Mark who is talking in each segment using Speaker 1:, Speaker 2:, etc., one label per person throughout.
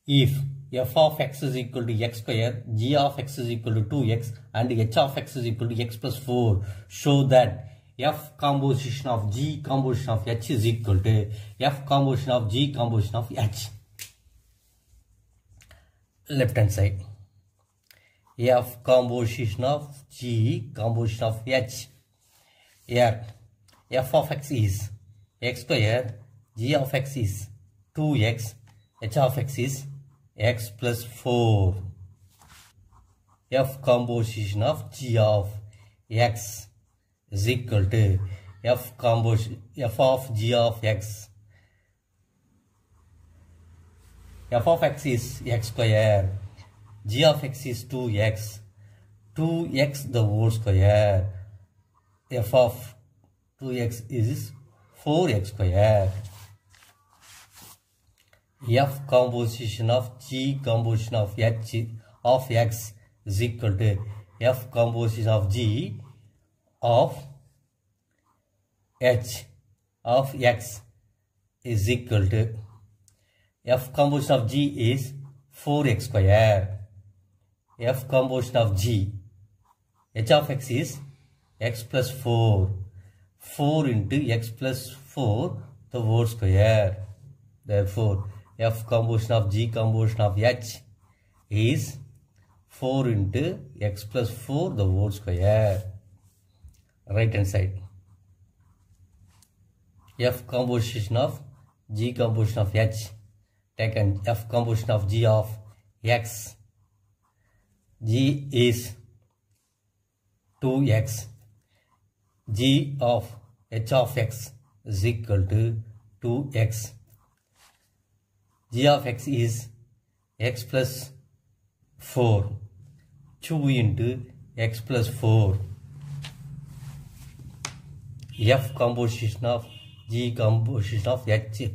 Speaker 1: If f of x is equal to x square, g of x is equal to 2x, and h of x is equal to x plus 4, show that f composition of g composition of h is equal to f composition of g composition of h. Left hand side. F composition of g composition of h. Here f of x is x square, g of x is 2x, h of x is x plus 4. F composition of g of x is equal to f of g of x. F of x is x square, g of x is 2x, 2x the whole square, f of 2x is 4x square. F composition of g composition of h of x is equal to f composition of g of h of x is equal to f composition of g is 4x square. F composition of g h of x is x plus 4. 4 into x plus 4 the whole square. Therefore, f composition of g composition of h is 4 into x plus 4 the whole square. Right hand side. F composition of g composition of h. Taken f composition of g of x. G is 2x. G of h of x is equal to 2x. G of x is x plus 4. 2 into x plus 4. F composition of g composition of h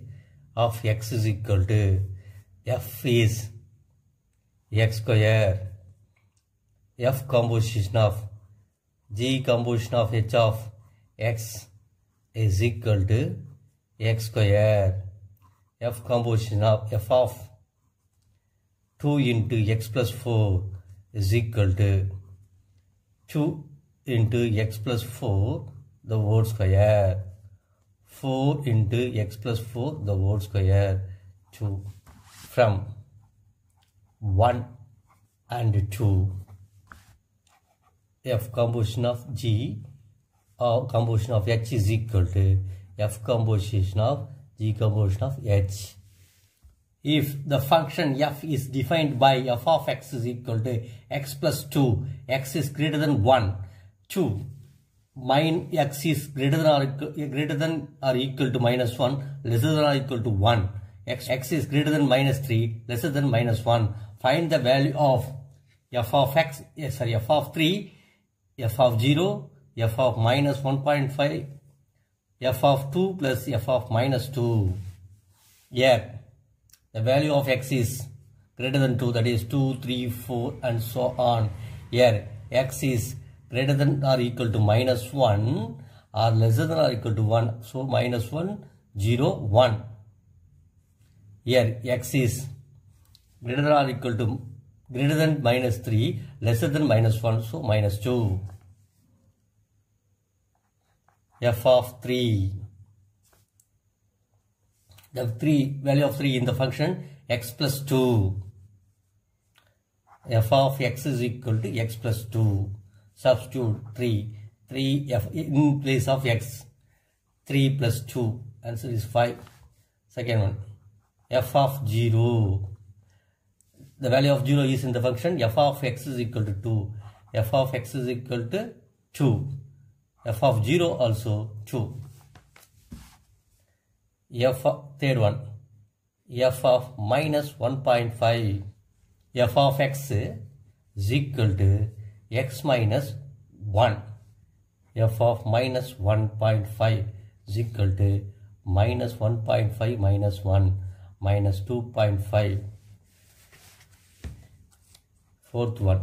Speaker 1: of x is equal to f is x square. F composition of g composition of h of x is equal to x square. F composition of f of 2 into x plus 4 is equal to 2 into x plus 4 the whole square. 4 into x plus 4 the whole square. 2 from 1 and 2. F composition of g or composition of h is equal to f composition of g composition of h. If the function f is defined by f of x is equal to x plus 2, x is greater than 1, 2, x is greater than or equal to minus 1, lesser than or equal to 1, x is greater than minus 3, lesser than minus 1, find the value of f of x, f of 3, f of 0, f of minus 1.5, f of 2 plus f of minus 2. Here, the value of x is greater than 2, that is 2, 3, 4 and so on. Here, x is greater than or equal to minus 1 or lesser than or equal to 1. So, minus 1, 0, 1. Here, x is greater than or equal to greater than minus 3, lesser than minus 1. So, minus 2. F of 3. The value of 3 in the function x plus 2. F of x is equal to x plus 2. Substitute 3 f in place of x. 3 plus 2. Answer is 5. Second one. F of 0. The value of 0 is in the function f of x is equal to 2. F of x is equal to 2. F of 0 also 2. Third one. F of minus 1.5. F of x is equal to x minus 1. F of minus 1.5 is equal to minus 1.5 minus 1 minus 2.5. Fourth one.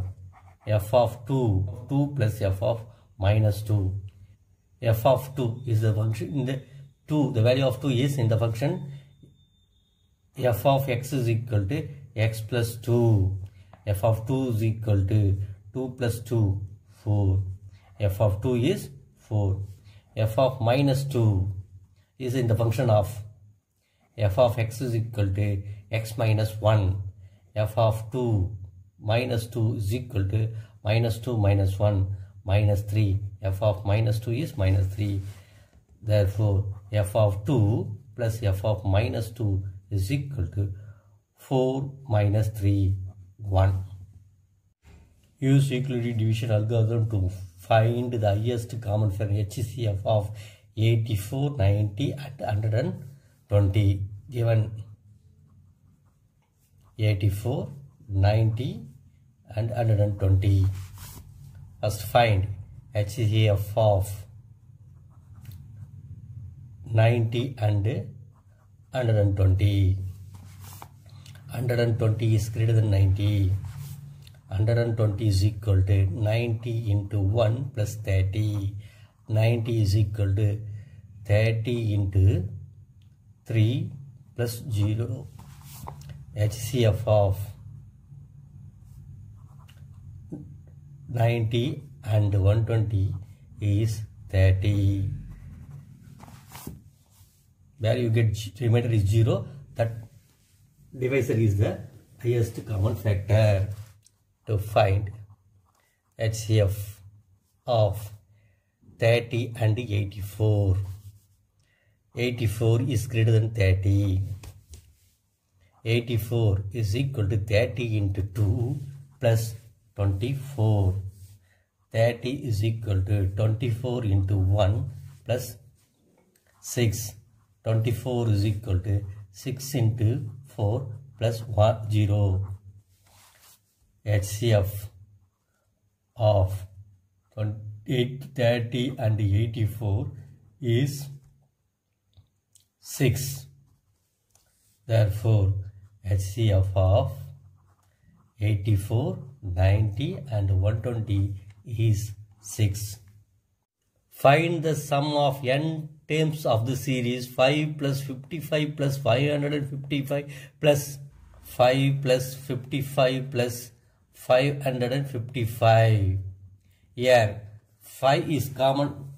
Speaker 1: F of 2 plus f of minus 2. F of 2 is the function in the 2. The value of 2 is in the function f of x is equal to x plus 2. F of 2 is equal to 2 plus 2, 4. F of 2 is 4. F of minus 2 is in the function of f of x is equal to x minus 1. F of 2 minus 2 is equal to minus 2 minus 1 minus 3. F of minus 2 is minus 3. Therefore, f of 2 plus f of minus 2 is equal to 4 minus 3, 1. Use Euclidean division algorithm to find the highest common factor HCF of 84, 90 and 120. Given 84, 90 and 120. First find HCF of 90 and 120. 120 is greater than 90. 120 is equal to 90 into 1 plus 30. 90 is equal to 30 into 3 plus 0. HCF of 90 and 120 is 30. Where you get remainder is 0. That divisor is the highest common factor. To find HCF of 30 and 84. 84 is greater than 30. 84 is equal to 30 into 2 plus 24. 30 is equal to 24 into 1 plus 6. 24 is equal to 6 into 4 plus 1, 0. HCF of 30 and 84 is 6. Therefore, HCF of 84, 90 and 120 is 6. Find the sum of n terms of the series 5 plus 55 plus 555 plus 5 plus 55 plus 555. Here 5 is common,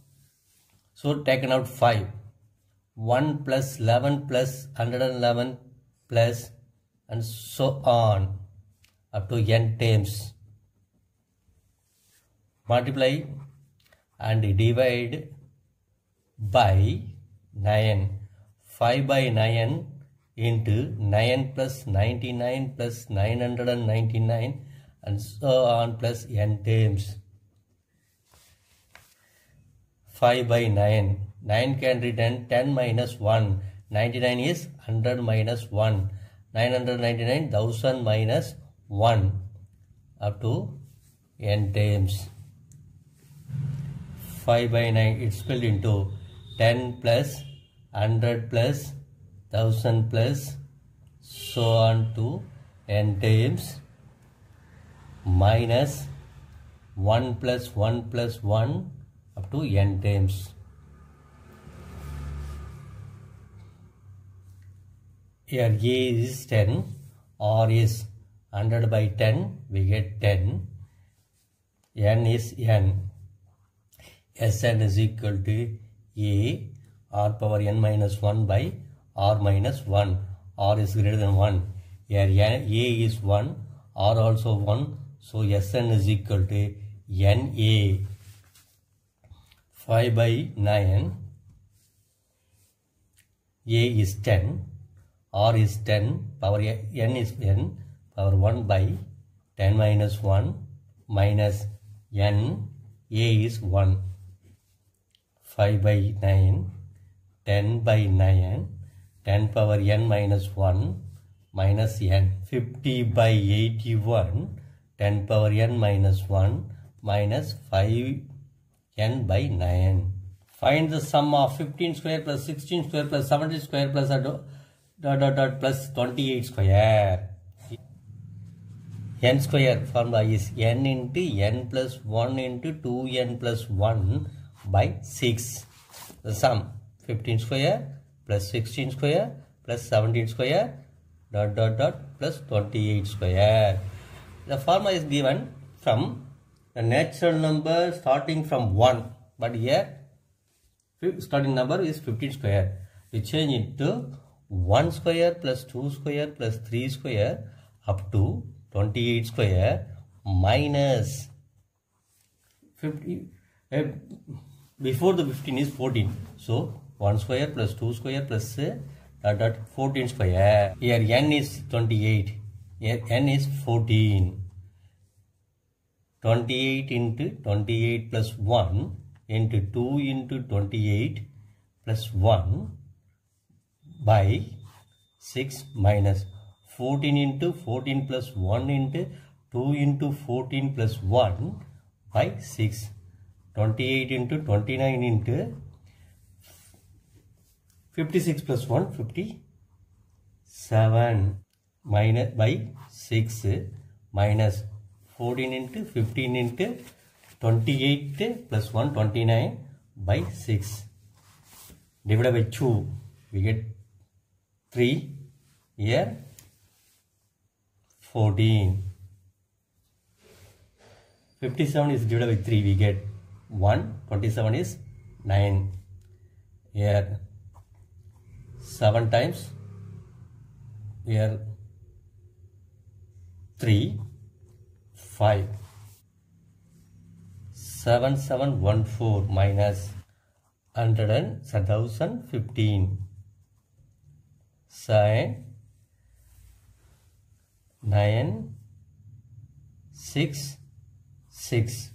Speaker 1: so taken out 5. 1 plus 11 plus 111 plus and so on up to n times. Multiply and divide by 9. 5 by 9 into 9 plus 99 plus 999 and so on plus n times. 5 by 9. 9 can written 10 minus 1. 99 is 100 minus 1. 999, 1000 minus 1 up to n times. 5 by 9 it's spelled into 10 plus 100 plus 1000 plus so on to n times minus 1 plus 1 plus 1 up to n times. Here A is 10, R is 100 by 10, we get 10, n is n. Sn is equal to A r power n minus 1 by r minus 1. R is greater than 1. Here A is 1, R also 1. So Sn is equal to Na. 5 by 9. A is 10. R is 10. Power n is n. Power 1 by 10 minus 1 minus n. A is 1. 5 by 9. 10 by 9. 10 power n minus 1 minus n. 50 by 81. 10 power n minus 1 minus 5 n by 9. Find the sum of 15 square plus 16 square plus 17 square plus plus 28 square. N square formula is n into n plus 1 into 2n plus 1 by 6. The sum 15 square plus 16 square plus 17 square plus 28 square. The formula is given from the natural number starting from 1, but here starting number is 15 square. We change it to 1 square plus 2 square plus 3 square up to 28 square minus 50. Before the 15 is 14. So 1 square plus 2 square plus 14 square. Here n is 28. Here n is 14. 28 into 28 plus 1 into 2 into 28 plus 1 by 6 minus 14 into 14 plus 1 into 2 into 14 plus 1 by 6. 28 into 29 into 56 plus 1 57 minus by 6 minus 14 into 15 into 28 plus 1 29 by 6 divided by 2 we get 3. Here 14. 57 is divided by 3 we get 1. 27 is 9. Here 7 times. Here 3 5. 7714 minus 1015. 7 9 6 6.